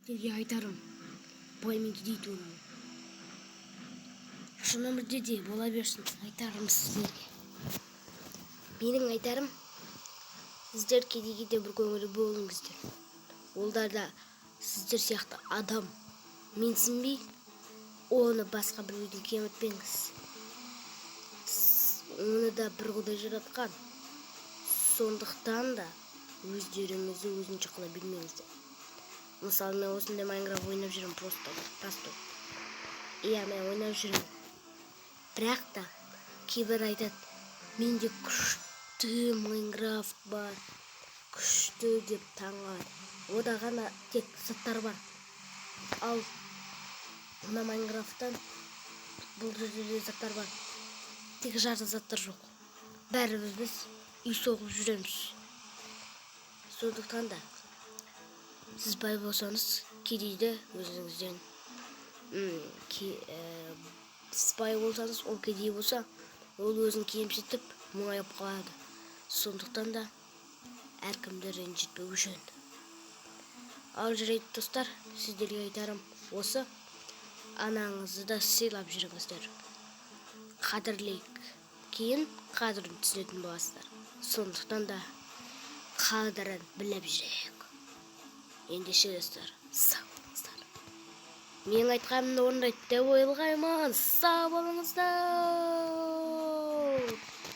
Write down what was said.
сіздерге айтарым баймен дейді оны. Шын өмірде де бола берсін, айтарым сіздерге. Менің айтарым, сіздер кедей-кедей бір көңілі болыңыздар. Олар да сіздер сияқты адам. Менсінбей, оны басқа біреуден кем етпеңіз. Оны да бір Құдай жаратқан. Сондықтан да өздеріңізді өзінше қыла білмеңіздер. Мысалы, мен осындай Майнкрафт ойнап жүрмін, просто. Иә, мен ойнап жүрмін. Бірақ та кейбір айтады, менде күшті Майнкрафт бар, күшті деп таңғалады. Ода ғана тек заттар бар. Ал мына Майнкрафттан бұл жерде заттар бар. Тек жарты заттар жоқ. Бәрібір біз үй соғып жүреміз. Сондықтан да сіз бай болсаңыз, кедейді өзіңізден сіз бай болсаңыз, ол кедей болса, ол өзін кемсітіп мұңайып қалады. Сондықтан да әркімді ренжітпеу жөн. Ал жарайды достар, сіздерге айтарым осы: анаңызды да сыйлап жүріңіздер. Қадірлейік, кейін қадірін түсінетін боласыздар. Сондықтан да қадірін біліп жүрейік. Ендеше достар, сау болыңыздар. Мен айтқанымды орындайды деп ойлаймын. Сау болыңыздар.